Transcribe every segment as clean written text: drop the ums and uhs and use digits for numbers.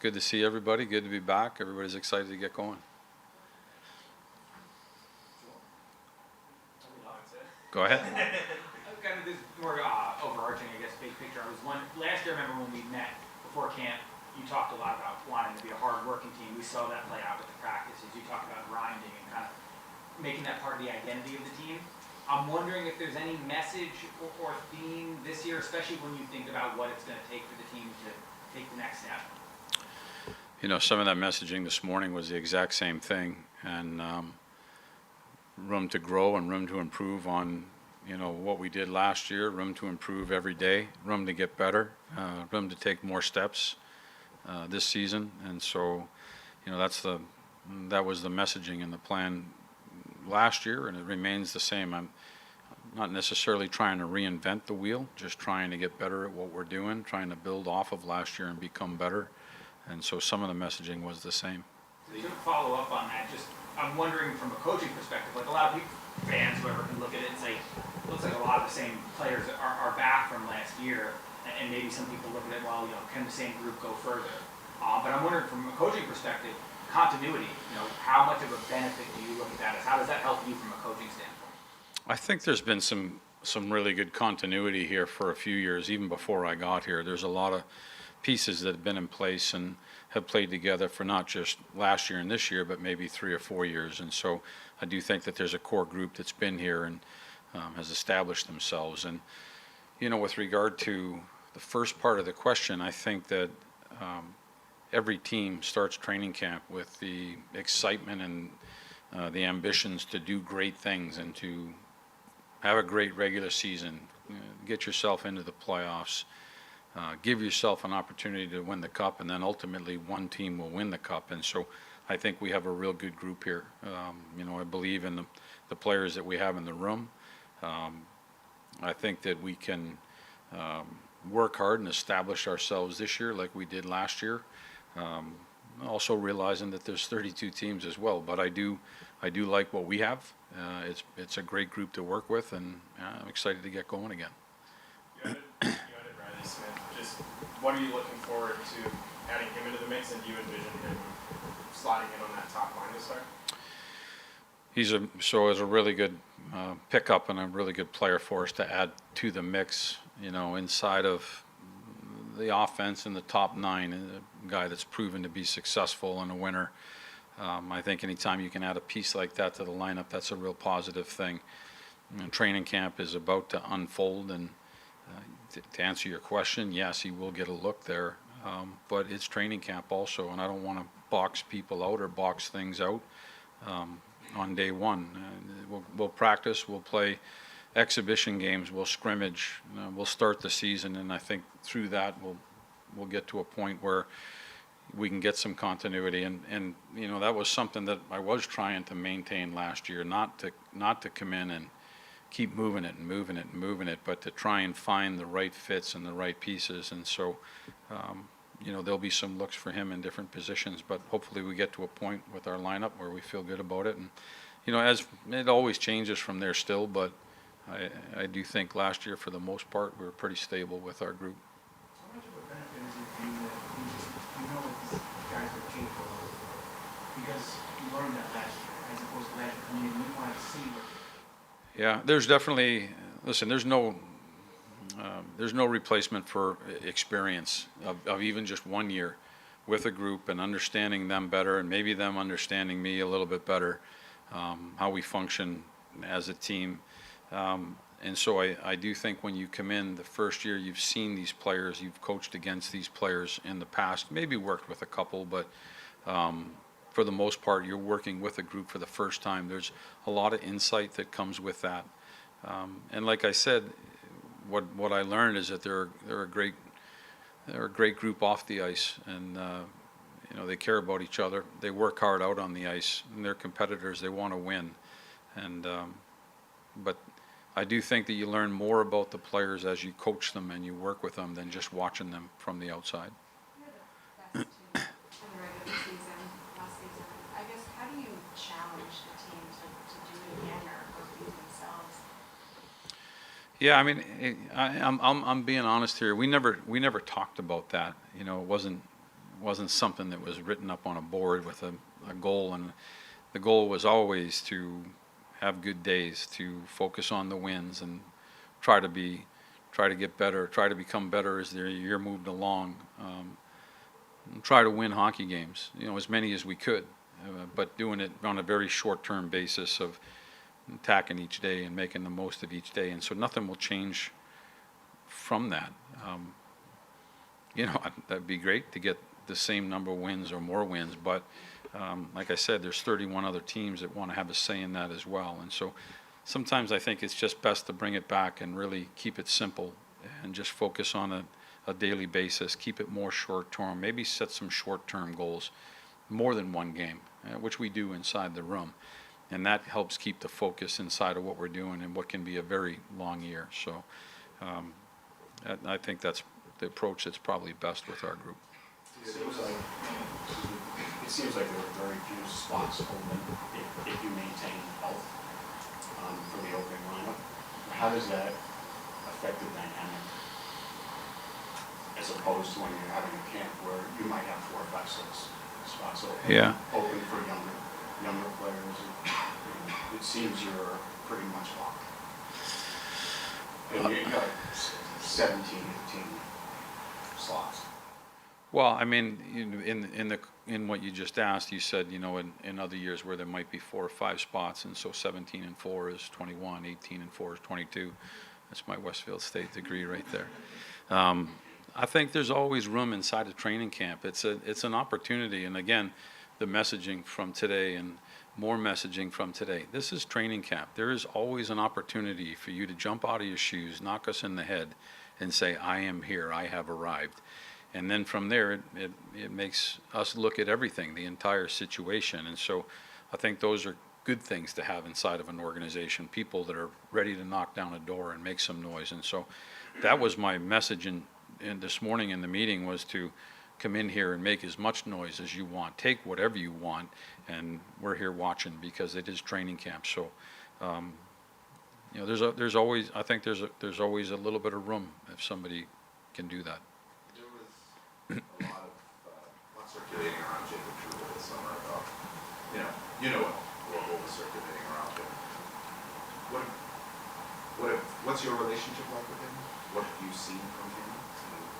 good to see everybody. Good to be back. Everybody's excited to get going. Go ahead. Kind of this more overarching, I guess, big picture. Last year, I remember when we met before camp, you talked a lot about wanting to be a hard-working team. We saw that play out with the practices. You talked about grinding and kind of making that part of the identity of the team. I'm wondering if there's any message or theme this year, especially when you think about what it's going to take for the team to take the next step. You know, some of that messaging this morning was the exact same thing, and room to grow and room to improve on, you know, what we did last year, room to improve every day, room to get better, room to take more steps this season. And so, you know, that was the messaging and the plan last year, and it remains the same. I'm not necessarily trying to reinvent the wheel, just trying to get better at what we're doing, trying to build off of last year and become better. And so some of the messaging was the same. So to follow up on that, I'm wondering from a coaching perspective, like a lot of people, fans, whoever, can look at it and say, it looks like a lot of the same players are back from last year, and maybe some people look at it, well, you know, can the same group go further? But I'm wondering from a coaching perspective, continuity, you know, how much of a benefit do you look at that as? How does that help you from a coaching standpoint? I think there's been some really good continuity here for a few years, even before I got here. There's a lot of pieces that have been in place and have played together for not just last year and this year, but maybe 3 or 4 years. And so I do think that there's a core group that's been here and has established themselves. And, you know, with regard to the first part of the question, I think that every team starts training camp with the excitement and the ambitions to do great things and to have a great regular season, get yourself into the playoffs, give yourself an opportunity to win the cup, and then ultimately one team will win the cup. And so I think we have a real good group here. You know, I believe in the players that we have in the room. I think that we can work hard and establish ourselves this year like we did last year. Also realizing that there's 32 teams as well, but I do like what we have. It's a great group to work with, and I'm excited to get going again. You added Riley Smith. Just what are you looking forward to adding him into the mix, and do you envision him sliding in on that top line this start? He's a really good pickup and a really good player for us to add to the mix. You know, inside of the offense in the top 9, a guy that's proven to be successful and a winner. I think anytime you can add a piece like that to the lineup, that's a real positive thing. And training camp is about to unfold, and to answer your question, yes, he will get a look there, but it's training camp also, and I don't want to box people out or box things out on day one. We'll practice, we'll play exhibition games, we'll scrimmage, we'll start the season, and I think through that we'll get to a point where we can get some continuity, and you know, that was something that I was trying to maintain last year, not to come in and keep moving it, but to try and find the right fits and the right pieces. And so you know, there'll be some looks for him in different positions, but hopefully we get to a point with our lineup where we feel good about it. And you know, as it always changes from there still, but I do think last year for the most part we were pretty stable with our group. How much of a benefit is it for you that you know what these guys are capable of, because you learned that last year as opposed to last year coming in and you want to see what? Yeah, there's definitely, listen, there's no replacement for experience of even just 1 year with a group and understanding them better, and maybe them understanding me a little bit better, how we function as a team. And so I do think when you come in the first year, you've seen these players, you've coached against these players in the past, maybe worked with a couple, but for the most part, you're working with a group for the first time. There's a lot of insight that comes with that. And like I said, what I learned is that they're a great group off the ice, and you know, they care about each other. They work hard out on the ice, and they're competitors. They want to win, and but I do think that you learn more about the players as you coach them and you work with them than just watching them from the outside. You're the best team in the regular season, last season. I guess, how do you challenge the team to do it again or be themselves? Yeah, I mean, I'm being honest here. We never talked about that. You know, it wasn't something that was written up on a board with a goal, and the goal was always to have good days, to focus on the wins, and try to get better, try to become better as the year moved along. And try to win hockey games, as many as we could, but doing it on a very short-term basis of attacking each day and making the most of each day. And so nothing will change from that. That'd be great to get the same number of wins or more wins, but like I said, there's 31 other teams that want to have a say in that as well. And so sometimes I think it's just best to bring it back and really keep it simple and just focus on a daily basis, keep it more short-term, maybe set some short-term goals, more than one game, which we do inside the room. And that helps keep the focus inside of what we're doing in what can be a very long year. So I think that's the approach that's probably best with our group. It seems like there are very few spots open if you maintain health for the opening lineup. How does that affect the dynamic as opposed to when you're having a camp where you might have 4 or 5, 6 spots open, Yeah. open for younger players? It seems you're pretty much locked. And you got 17, 18 slots. Well, I mean, in what you just asked, you said, in other years where there might be 4 or 5 spots, and so 17 and 4 is 21, 18 and 4 is 22. That's my Westfield State degree right there. I think there's always room inside of training camp. It's an opportunity, and again, the messaging from today and more messaging from today. This is training camp. There is always an opportunity for you to jump out of your shoes, knock us in the head, and say, I am here, I have arrived. And then from there, it makes us look at everything, the entire situation. And so I think those are good things to have inside of an organization, people that are ready to knock down a door and make some noise. And so that was my message in this morning in the meeting, was to come in here and make as much noise as you want. Take whatever you want, and we're here watching because it is training camp. So, there's always, I think there's always a little bit of room if somebody can do that. There was a lot circulating around Jacob Trouba this summer about, what was circulating around him. What's your relationship like with him? What have you seen from him?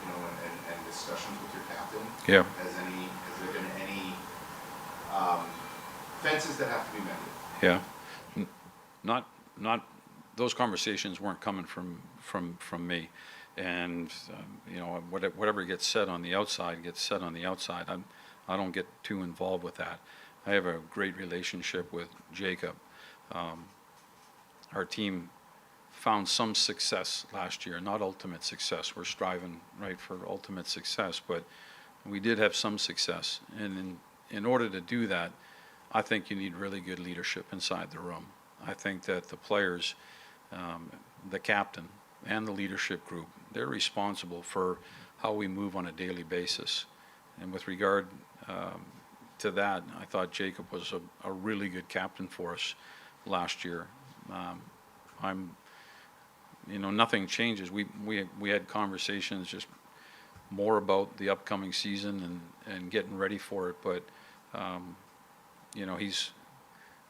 And discussions with your captain. Yeah. Has there been any fences that have to be mended? Yeah. Not those conversations weren't coming from me. And whatever gets said on the outside gets said on the outside. I don't get too involved with that. I have a great relationship with Jacob. Our team found some success last year, not ultimate success. We're striving for ultimate success, but we did have some success. And in order to do that, I think you need really good leadership inside the room. I think that the players, the captain, and the leadership group, they're responsible for how we move on a daily basis. And with regard to that, I thought Jacob was a really good captain for us last year. Nothing changes. We had conversations just more about the upcoming season and getting ready for it. But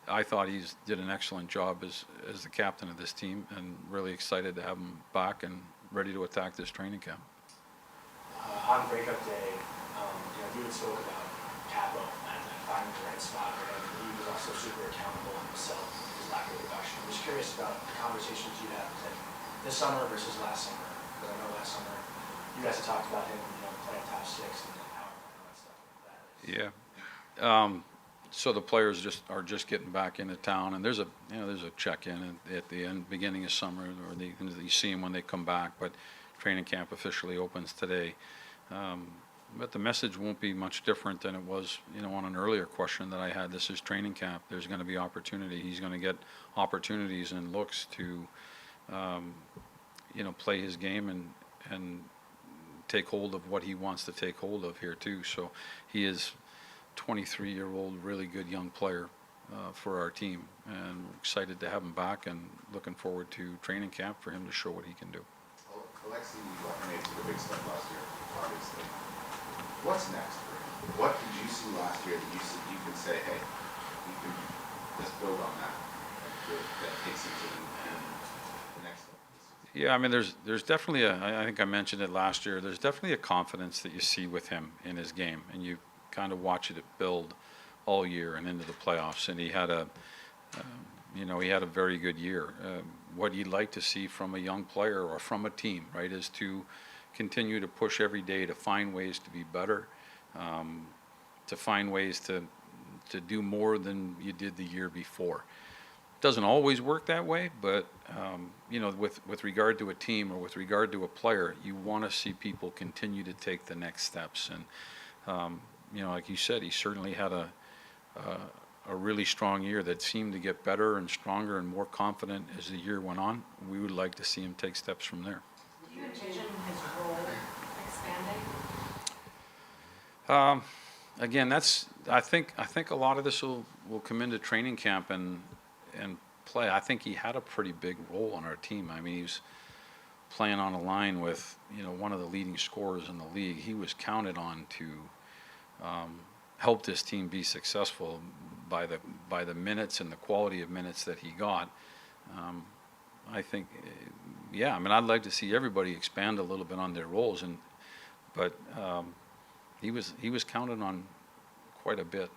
I thought he did an excellent job as the captain of this team, and really excited to have him back and ready to attack this training camp. On breakup day, you had spoke about Capo and finding the right spot, right? And he was also super accountable himself, his lack of production. I'm just curious about the conversations you had with him this summer versus last summer, because I know last summer you guys had talked about him, playing top 6 and how that stuff like that. Yeah. So the players are just getting back into town, and there's a check-in at the beginning of summer, or you see them when they come back. But training camp officially opens today. But the message won't be much different than it was, on an earlier question that I had. This is training camp. There's going to be opportunity. He's going to get opportunities and looks to, play his game and take hold of what he wants to take hold of here too. So he is 23-year-old, really good young player for our team, and we're excited to have him back and looking forward to training camp for him to show what he can do. Alexi made the big step last year, obviously. What's next for him? that you can say, hey, you can, let's build on that. That takes it to the next level. Yeah, I mean, there's definitely I think I mentioned it last year, there's definitely a confidence that you see with him in his game, and you kind of watch it build all year and into the playoffs, and he had he had a very good year. What you'd like to see from a young player or from a team, right, is to continue to push every day to find ways to be better, to find ways to do more than you did the year before. Doesn't always work that way, but with regard to a team or with regard to a player, you want to see people continue to take the next steps. And like you said, he certainly had a really strong year that seemed to get better and stronger and more confident as the year went on. We would like to see him take steps from there. Do you envision his role expanding? Again, I think a lot of this will come into training camp and play. I think he had a pretty big role on our team. I mean, he was playing on a line with one of the leading scorers in the league. He was counted on to help this team be successful by the minutes and the quality of minutes that he got. I think, I mean, I'd like to see everybody expand a little bit on their roles, but he was counted on quite a bit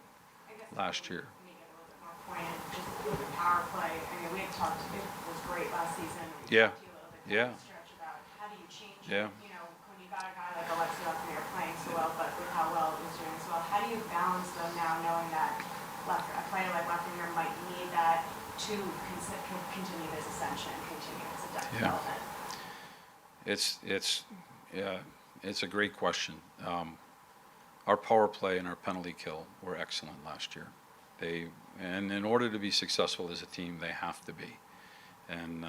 last year. Make it a little bit more poignant, just with the power play. I mean, we had talked, it was great last season. We Yeah. talked to you a little bit Yeah. down the stretch about how do you change Yeah. it, when you got a guy like Alexi up there playing so well, but with how well it was doing as well, how do you balance though now knowing that a player like Leffinger might need that to continue his ascension, continue his development? It's a great question. Our power play and our penalty kill were excellent last year. And in order to be successful as a team, they have to be. And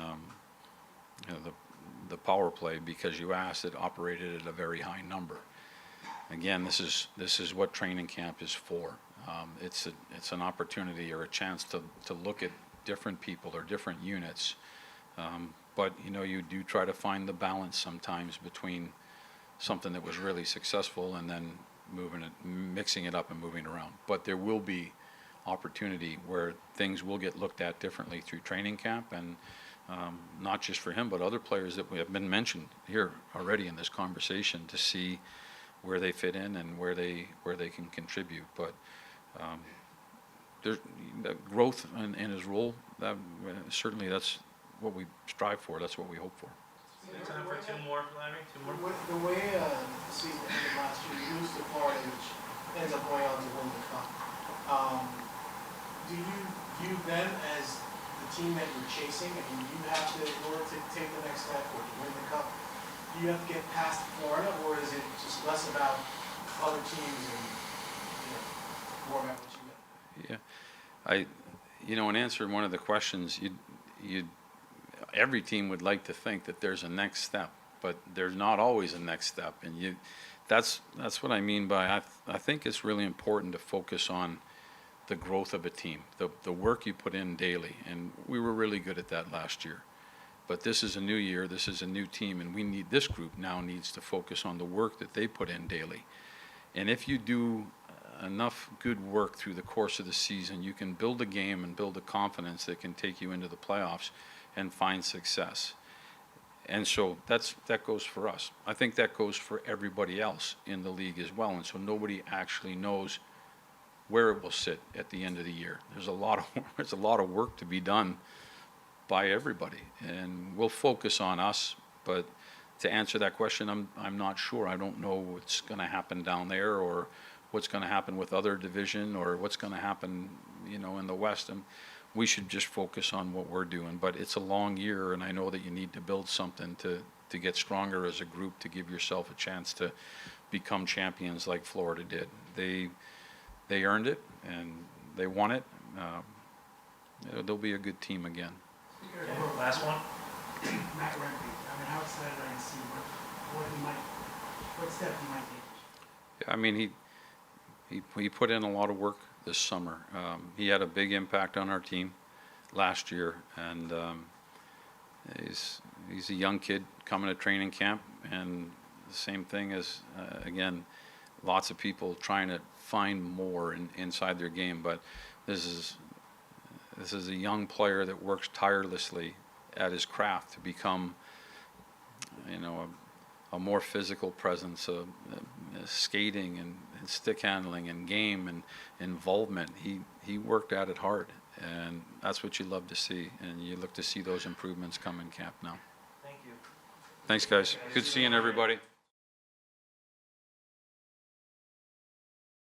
the power play, because you asked, it operated at a very high number. Again, this is what training camp is for. It's an opportunity or a chance to look at different people or different units. But you do try to find the balance sometimes between something that was really successful and then mixing it up and moving around. But there will be opportunity where things will get looked at differently through training camp, and not just for him, but other players that have been mentioned here already in this conversation, to see where they fit in and where they can contribute. But there's growth in his role. Certainly that's what we strive for. That's what we hope for. Time for two more, Larry? Two more? The way the season ended last year, you lose to Florida, which ends up going on to win the cup. Do you view them as the team that you're chasing? I mean, you have to, in order to take the next step or to win the cup, do you have to get past Florida, or is it just less about other teams and more about what you got? Yeah, in answering one of the questions, every team would like to think that there's a next step, but there's not always a next step, and that's what I mean by I think it's really important to focus on the growth of a team, the work you put in daily, and we were really good at that last year. But this is a new year, this is a new team, and this group now needs to focus on the work that they put in daily. And if you do enough good work through the course of the season, you can build a game and build a confidence that can take you into the playoffs and find success. And so that goes for us. I think that goes for everybody else in the league as well. And so nobody actually knows where it will sit at the end of the year. There's a lot of work to be done by everybody, and we'll focus on us. But to answer that question, I'm not sure. I don't know what's going to happen down there, or what's going to happen with other division, or what's going to happen, in the West. And we should just focus on what we're doing. But it's a long year, and I know that you need to build something to get stronger as a group, to give yourself a chance to become champions like Florida did. They earned it, and they won it. They'll be a good team again. Okay, last one. Matt Rempe, I mean, how excited are you to see what step he might take? I mean, he put in a lot of work this summer. He had a big impact on our team last year, and he's a young kid coming to training camp, and the same thing as, again, lots of people trying to find more inside their game. But this is a young player that works tirelessly at his craft to become, you know, a more physical presence, skating and stick handling and game and involvement. He worked at it hard, and that's what you love to see, and you look to see those improvements come in camp now. Thank you. Thanks, guys. Good seeing everybody.